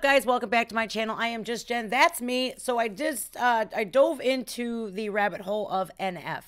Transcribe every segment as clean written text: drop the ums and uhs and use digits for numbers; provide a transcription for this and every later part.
up, guys? Welcome back to my channel. I am just Jen. That's me. So I dove into the rabbit hole of NF.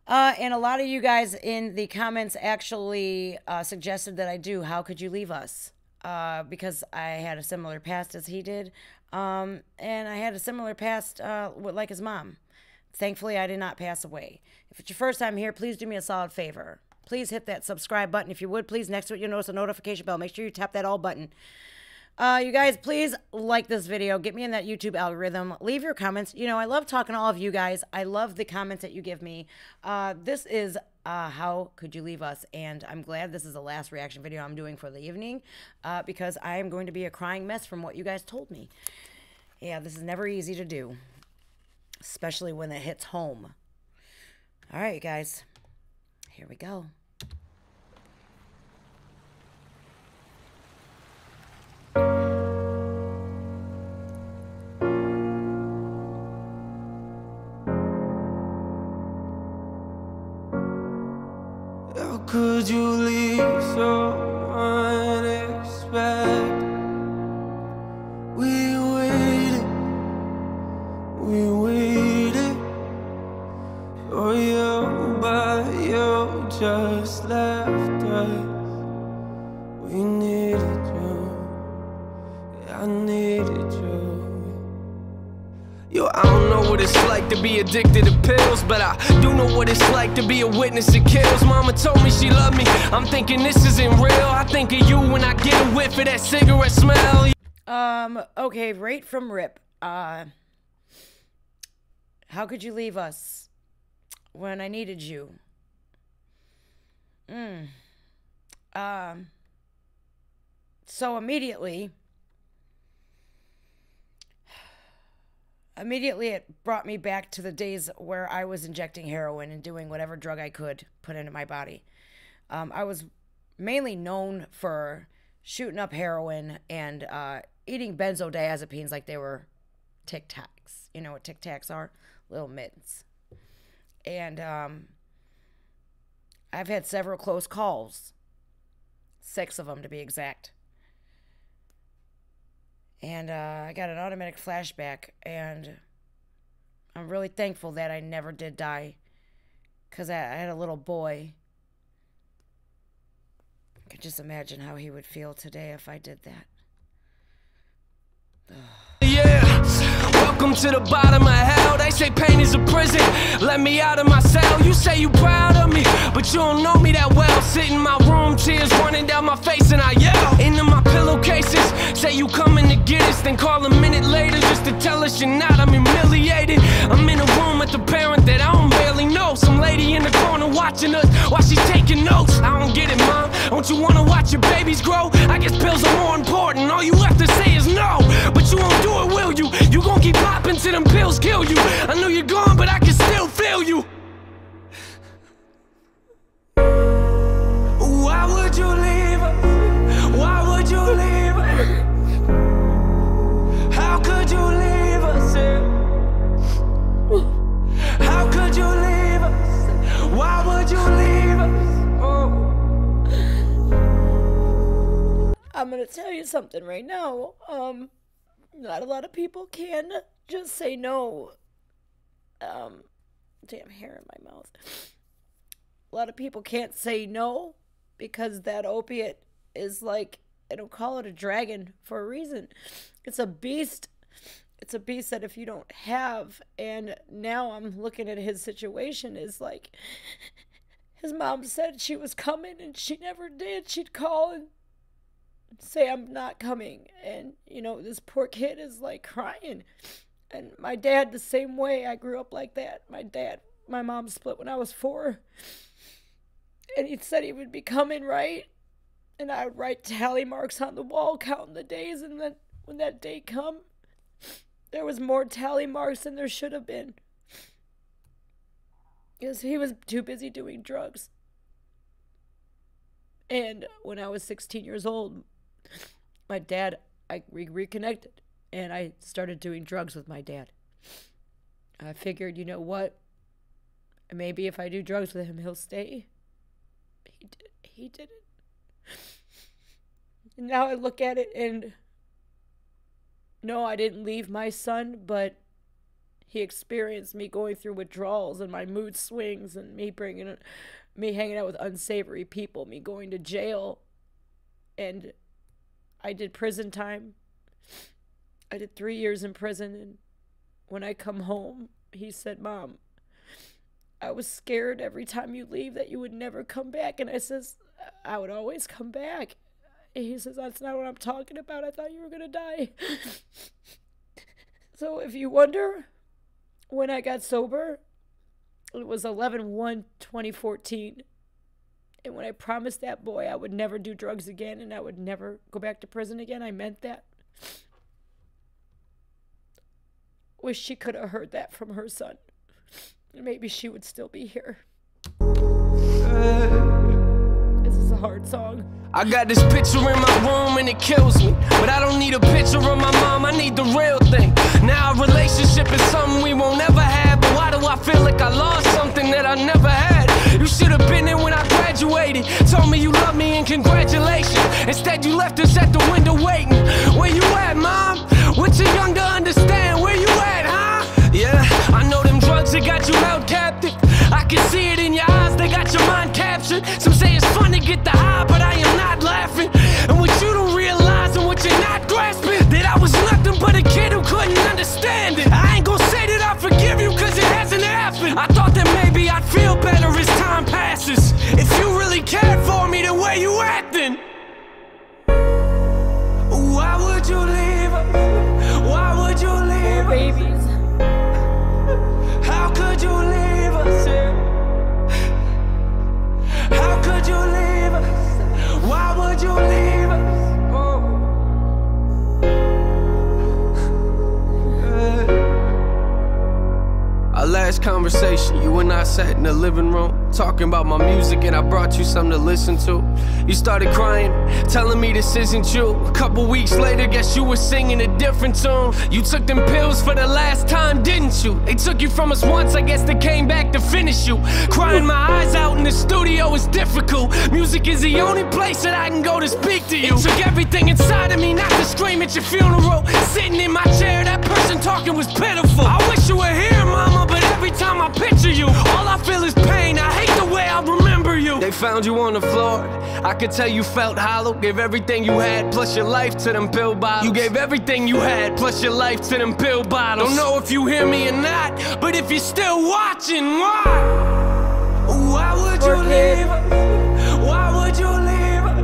And a lot of you guys in the comments actually suggested that I do How Could You Leave Us? Because I had a similar past as he did. And I had a similar past like his mom. Thankfully, I did not pass away. If it's your first time here, please do me a solid favor. Please hit that subscribe button. If you would, please, next to it, you'll notice a notification bell. Make sure you tap that all button. You guys, please like this video. Get me in that YouTube algorithm. Leave your comments. You know, I love talking to all of you guys. I love the comments that you give me. This is How Could You Leave Us? And I'm glad this is the last reaction video I'm doing for the evening because I am going to be a crying mess from what you guys told me. Yeah, this is never easy to do, especially when it hits home. All right, you guys. Here we go. How could you leave so unexpected? We waited for you, but you just left us. We needed you, I needed you. Yo, I don't know what it's like to be addicted to pills, but I do know what it's like to be a witness to kills. Mama told me she loved me, I'm thinking this isn't real. I think of you when I get a whiff of that cigarette smell. Okay, right from rip. How could you leave us when I needed you? So immediately it brought me back to the days where I was injecting heroin and doing whatever drug I could put into my body. I was mainly known for shooting up heroin and eating benzodiazepines like they were Tic Tacs. You know what Tic Tacs are? Little mints. And I've had several close calls. 6 of them to be exact. And I got an automatic flashback, and I'm really thankful that I never did die, because I had a little boy. I could just imagine how he would feel today if I did that. Yeah, welcome to the bottom of hell. They say pain is a prison. Let me out of my cell. You say you proud of me, but you don't know me that well. Sit in my room, tears running down my face, and I yell into my pillowcases. Say you coming to get us, then call a minute later just to tell us you're not. I'm humiliated. I'm in a room with a parent that I don't barely know. Some lady in the corner watching us while she's taking notes. I don't get it, mom. Don't you wanna watch your babies grow? I guess pills are more important. All you have to say is no, but you won't do it, will you? You gon' keep popping till them pills kill you. I know you're gone, but I can still feel you. Why would you leave us? Why would you leave us? How could you leave us? How could you leave us? Why would you leave us? I'm gonna tell you something right now. Not a lot of people can just say no. Damn hair in my mouth. A lot of people can't say no because that opiate is like, I don't call it a dragon for a reason. It's a beast. It's a beast that if you don't have, and now I'm looking at his situation, is like, his mom said she was coming and she never did. She'd call and say I'm not coming, and you know, this poor kid is like crying. And my dad the same way. I grew up like that. My mom split when I was 4, and he said he would be coming, right? And I would write tally marks on the wall counting the days, and then when that day come, there was more tally marks than there should have been, because he was too busy doing drugs. And when I was 16 years old, my dad, we reconnected, and I started doing drugs with my dad. I figured, you know what? Maybe if I do drugs with him, he'll stay. He, he didn't. And now I look at it and No, I didn't leave my son, but he experienced me going through withdrawals and my mood swings and me hanging out with unsavory people, me going to jail. And I did prison time. I did 3 years in prison, and when I come home, he said, Mom, I was scared every time you leave that you would never come back. And I says, I would always come back. And he says, that's not what I'm talking about. I thought you were going to die. So if you wonder when I got sober, it was 11/1/2014. And when I promised that boy I would never do drugs again and I would never go back to prison again, I meant that. Wish she could have heard that from her son. Maybe she would still be here. This is a hard song. I got this picture in my room and it kills me, but I don't need a picture of my mom, I need the real thing. Now a relationship is something we won't ever have, but why do I feel like I lost something that I never had? You should have been there when I graduated, told me you love me and congratulations. Instead you left us at the window waiting. Where you at, Mom? We're too young to understand. Where you at, huh? Yeah, I know them drugs that got you held captive. I can see it in your eyes, they got your mind captured. Some say it's fun to get the high, but I am not laughing. And what you don't realize and what you're not grasping, that I was nothing but a kid who couldn't understand it. I ain't gonna say that I forgive you cause it hasn't happened. I thought that maybe I'd feel better as time passes. If you really cared for me, then where you at then? Why would you leave us? Why would you leave us? Babies. How could you leave us? How could you leave us? Why would you leave us? Our last conversation, you and I sat in the living room, talking about my music, and I brought you something to listen to. You started crying, telling me this isn't you. A couple weeks later, guess you were singing a different tune. You took them pills for the last time, didn't you? They took you from us once, I guess they came back to finish you. Crying my eyes out in the studio is difficult. Music is the only place that I can go to speak to you. It took everything inside of me not to scream at your funeral. Sitting in my chair, that person talking was pitiful. I wish you were here, Mama, but every time I picture you, all I feel is pain. I hate the way I remember you. They found you on the floor, I could tell you felt hollow. Gave everything you had, plus your life to them pill bottles. You gave everything you had, plus your life to them pill bottles. Don't know if you hear me or not, but if you're still watching, why? Why would you leave us? Why would you leave us?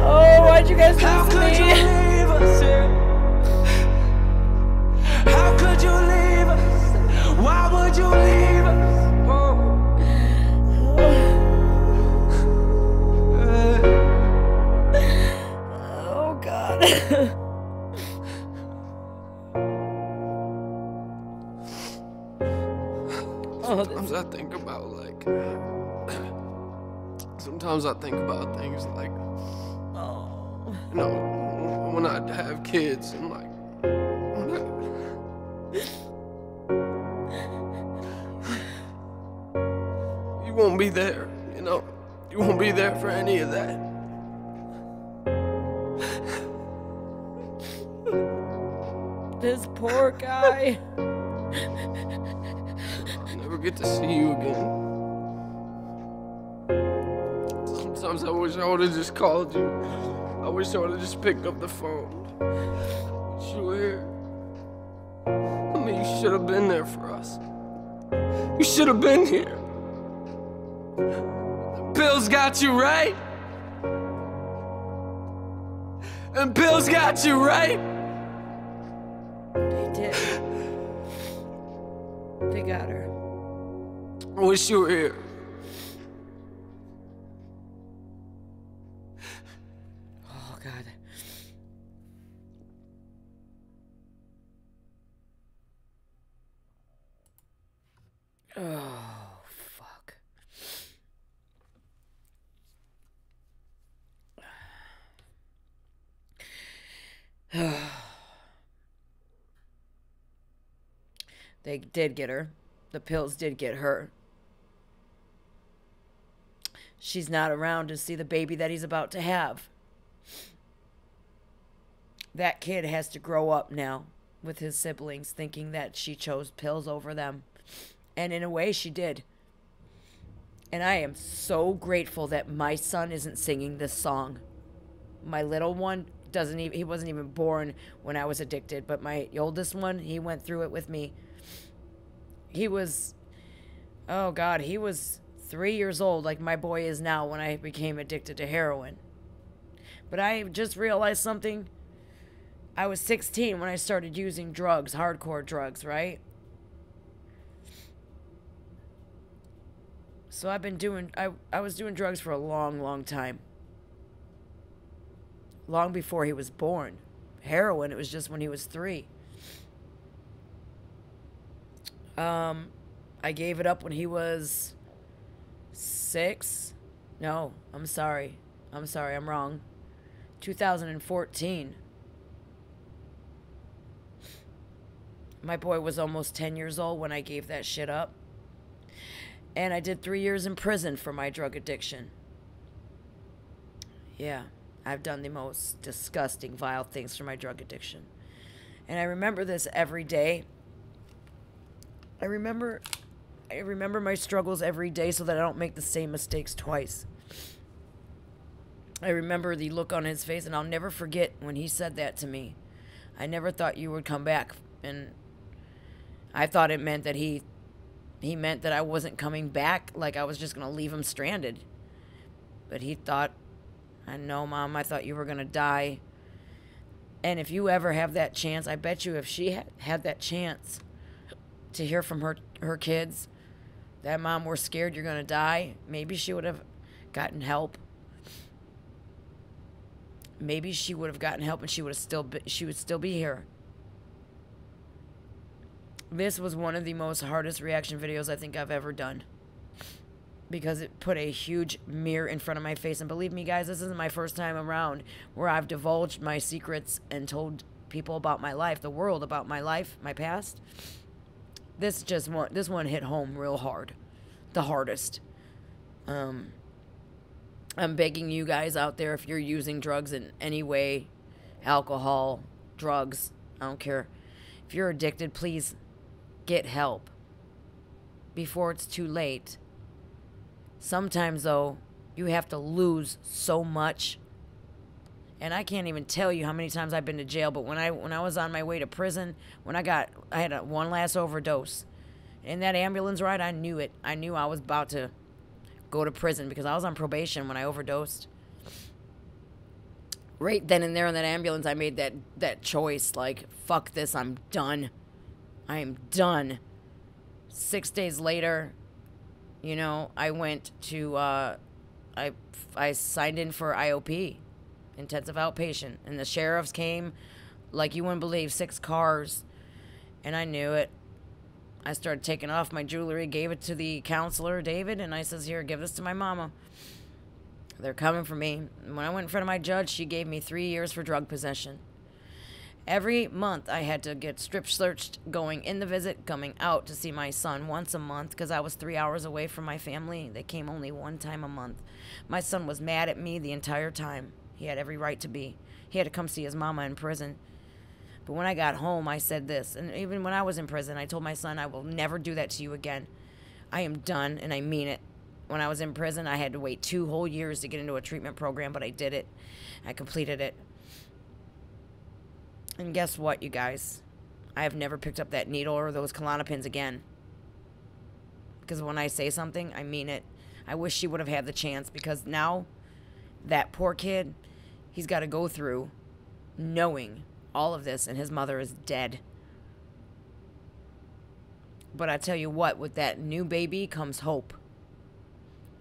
Oh, why'd you guys do How this to could you me? leave us? How could you leave us? Why would you leave us? Oh, God. Sometimes I think about sometimes I think about things like, you know, when I have kids and like, you won't be there, you know, you won't be there for any of that. This poor guy. I'll never get to see you again. Sometimes I wish I would have just called you. I wish I would have just picked up the phone. I wish you were here. I mean, you should have been there for us. You should have been here. The pills got you right. And pills got you right. They did. They got her. I wish you were here. Oh, God. Oh, fuck. They did get her. The pills did get her. She's not around to see the baby that he's about to have. that kid has to grow up now with his siblings thinking that she chose pills over them. And in a way, she did. And I am so grateful that my son isn't singing this song. My little one he wasn't even born when I was addicted, but my oldest one, he went through it with me. He was, oh God, he was 3 years old, like my boy is now, when I became addicted to heroin. But I just realized something. I was 16 when I started using drugs, hardcore drugs, right? So I've been doing, I was doing drugs for a long, long time. Long before he was born. Heroin, it was just when he was 3. I gave it up when he was 6. No, I'm sorry, I'm wrong. 2014. My boy was almost 10 years old when I gave that shit up. And I did 3 years in prison for my drug addiction. Yeah, I've done the most disgusting, vile things for my drug addiction. And I remember this every day. I remember my struggles every day so that I don't make the same mistakes twice. I remember the look on his face, and I'll never forget when he said that to me. I never thought you would come back. And I thought it meant that he meant that I wasn't coming back, like I was just going to leave him stranded. But he thought, I know, Mom, I thought you were going to die. And if you ever have that chance, I bet you if she had that chance to hear from her kids that, Mom, we're scared you're going to die, maybe she would have gotten help. Maybe she would have gotten help and she would still be here. This was one of the most hardest reaction videos I think I've ever done, because it put a huge mirror in front of my face. And believe me, guys, this isn't my first time around where I've divulged my secrets and told people about my life, the world about my life, my past. This one hit home real hard, the hardest. I'm begging you guys out there, if you're using drugs in any way, alcohol, drugs, I don't care. If you're addicted, please get help before it's too late. Sometimes, though, you have to lose so much. And I can't even tell you how many times I've been to jail, but when I was on my way to prison, I had one last overdose. In that ambulance ride, I knew it. I knew I was about to go to prison because I was on probation when I overdosed. Right then and there in that ambulance, I made that choice, like, fuck this, I'm done. I am done. 6 days later, you know, I went to, I signed in for IOP, intensive outpatient, and the sheriffs came, like you wouldn't believe, 6 cars, and I knew it. I started taking off my jewelry, gave it to the counselor, David, and I says, here, give this to my mama. They're coming for me. When I went in front of my judge, she gave me 3 years for drug possession. Every month, I had to get strip searched, going in the visit, coming out to see my son once a month, because I was 3 hours away from my family. They came only one time a month. My son was mad at me the entire time. He had every right to be. He had to come see his mama in prison. But when I got home, I said this, and even when I was in prison, I told my son, I will never do that to you again. I am done, and I mean it. When I was in prison, I had to wait 2 whole years to get into a treatment program, but I did it. I completed it. And guess what, you guys? I have never picked up that needle or those Klonopins again. Because when I say something, I mean it. I wish she would have had the chance, because now that poor kid, he's got to go through knowing all of this, and his mother is dead. But I tell you what, with that new baby comes hope.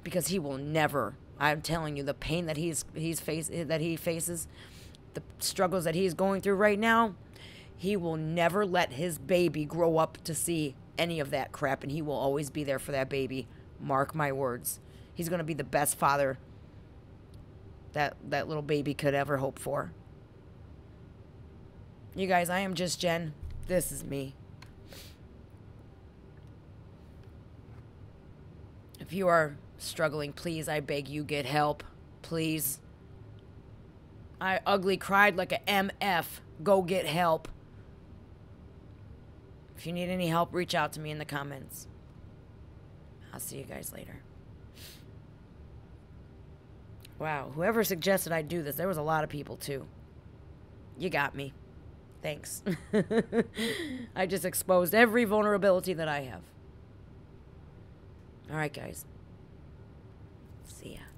Because he will never, I'm telling you, the pain that he faces, the struggles that he's going through right now, he will never let his baby grow up to see any of that crap, and he will always be there for that baby. Mark my words. He's going to be the best father that little baby could ever hope for. You guys, I am just Jen. This is me. If you are struggling, please, I beg you, get help. Please. I ugly cried like a MF. Go get help. If you need any help, reach out to me in the comments. I'll see you guys later. Wow, whoever suggested I do this, there was a lot of people too. You got me. Thanks. I just exposed every vulnerability that I have. All right, guys. See ya.